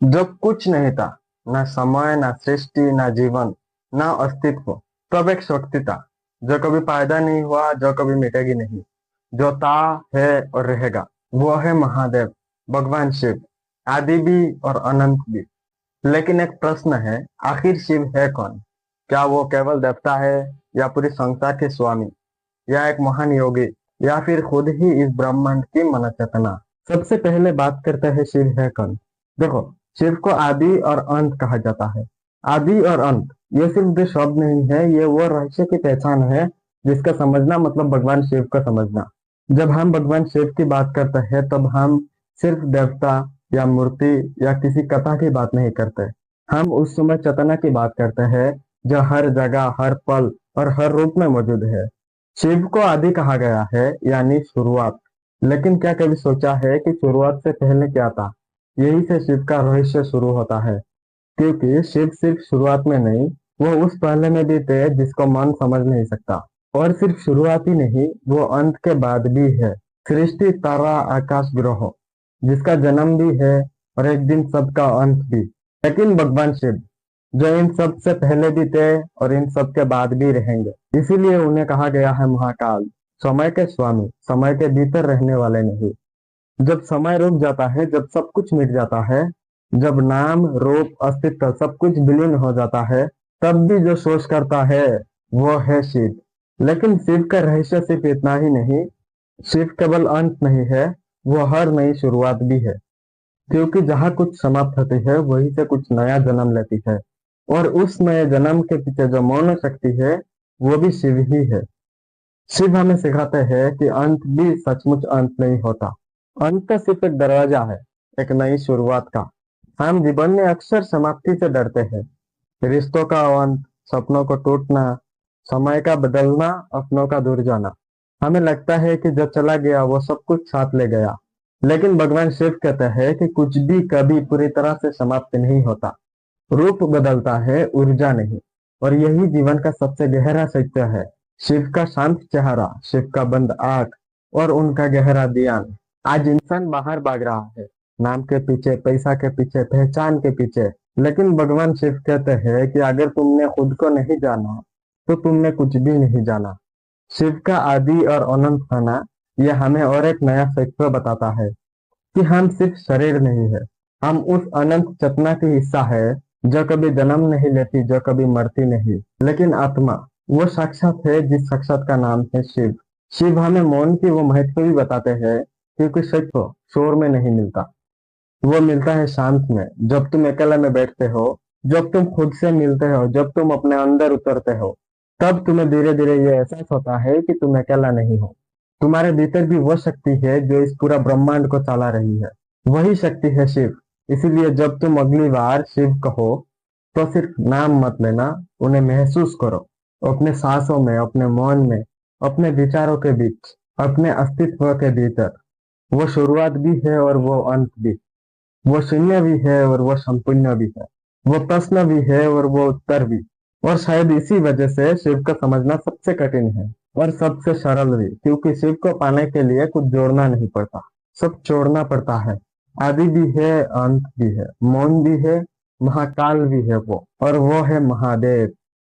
जब कुछ नहीं था, ना समय, ना सृष्टि, ना जीवन, ना अस्तित्व, तब एक शक्ति था जो कभी पैदा नहीं हुआ, जो कभी मिटेगी नहीं, जो था, है और रहेगा। वो है महादेव, भगवान शिव, आदि भी और अनंत भी। लेकिन एक प्रश्न है, आखिर शिव है कौन? क्या वो केवल देवता है, या पूरी संसार के स्वामी, या एक महान योगी, या फिर खुद ही इस ब्रह्मांड की मनचेतना? सबसे पहले बात करते हैं शिव है कौन। देखो, शिव को आदि और अंत कहा जाता है। आदि और अंत ये सिर्फ दो शब्द नहीं है, ये वो रहस्य की पहचान है जिसका समझना मतलब भगवान शिव का समझना। जब हम भगवान शिव की बात करते हैं तब हम सिर्फ देवता या मूर्ति या किसी कथा की बात नहीं करते। हम उस समय चेतना की बात करते हैं जो हर जगह, हर पल और हर रूप में मौजूद है। शिव को आदि कहा गया है, यानी शुरुआत। लेकिन क्या कभी सोचा है कि शुरुआत से पहले क्या था? यही से शिव का रहस्य शुरू होता है। क्योंकि शिव सिर्फ शुरुआत में नहीं, वो उस पहले में भी थे जिसको मन समझ नहीं सकता। और सिर्फ शुरुआत ही नहीं, वो अंत के बाद भी है। सृष्टि, तारा, आकाश, ग्रह, जिसका जन्म भी है और एक दिन सबका अंत भी। लेकिन भगवान शिव जो इन सब से पहले भी थे और इन सब के बाद भी रहेंगे, इसीलिए उन्हें कहा गया है महाकाल, समय के स्वामी, समय के भीतर रहने वाले नहीं। जब समय रुक जाता है, जब सब कुछ मिट जाता है, जब नाम, रूप, अस्तित्व सब कुछ विलीन हो जाता है, तब भी जो सोच करता है वो है शिव। लेकिन शिव का रहस्य सिर्फ इतना ही नहीं। शिव केवल अंत नहीं है, वो हर नई शुरुआत भी है। क्योंकि जहाँ कुछ समाप्त होती है वहीं से कुछ नया जन्म लेती है। और उस नए जन्म के पीछे जो मौन शक्ति है, वो भी शिव ही है। शिव हमें सिखाते हैं कि अंत भी सचमुच अंत नहीं होता। अंत तो सिर्फ एक दरवाजा है, एक नई शुरुआत का। हम जीवन में अक्सर समाप्ति से डरते हैं। रिश्तों का अंत, सपनों को टूटना, समय का बदलना, अपनों का दूर जाना। हमें लगता है कि जो चला गया वो सब कुछ साथ ले गया। लेकिन भगवान शिव कहते हैं कि कुछ भी कभी पूरी तरह से समाप्त नहीं होता। रूप बदलता है, ऊर्जा नहीं। और यही जीवन का सबसे गहरा सत्य है। शिव का शांत चेहरा, शिव का बंद आंख और उनका गहरा ध्यान। आज इंसान बाहर भाग रहा है, नाम के पीछे, पैसा के पीछे, पहचान के पीछे। लेकिन भगवान शिव कहते हैं कि अगर तुमने खुद को नहीं जाना तो तुमने कुछ भी नहीं जाना। शिव का आदि और अनंत होना यह हमें और एक नया सत्य बताता है कि हम सिर्फ शरीर नहीं है, हम उस अनंत चेतना की हिस्सा है जो कभी जन्म नहीं लेती, जो कभी मरती नहीं। लेकिन आत्मा वो साक्षात है जिस साक्षात का नाम है शिव। शिव हमें मौन की वो महत्व भी बताते हैं, क्योंकि सत्य शोर में नहीं मिलता, वो मिलता है शांत में। जब तुम अकेला में बैठते हो, जब तुम खुद से मिलते हो, जब तुम अपने अंदर उतरते हो, तब तुम्हें धीरे धीरे ये एहसास होता है कि तुम अकेला नहीं हो। तुम्हारे भीतर भी वो शक्ति है जो इस पूरा ब्रह्मांड को चला रही है। वही शक्ति है शिव। इसीलिए जब तुम अगली बार शिव कहो तो सिर्फ नाम मत लेना, उन्हें महसूस करो। अपने सांसों में, अपने मौन में, अपने विचारों के बीच, अपने अस्तित्व के भीतर। वो शुरुआत भी है और वो अंत भी। वो शून्य भी है और वो संपूर्ण भी है। वो प्रश्न भी है और वो उत्तर भी। और शायद इसी वजह से शिव को समझना सबसे कठिन है और सबसे सरल भी, क्योंकि शिव को पाने के लिए कुछ जोड़ना नहीं पड़ता, सब छोड़ना पड़ता है। आदि भी है, अंत भी है, मौन भी है, महाकाल भी है वो, और वो है महादेव।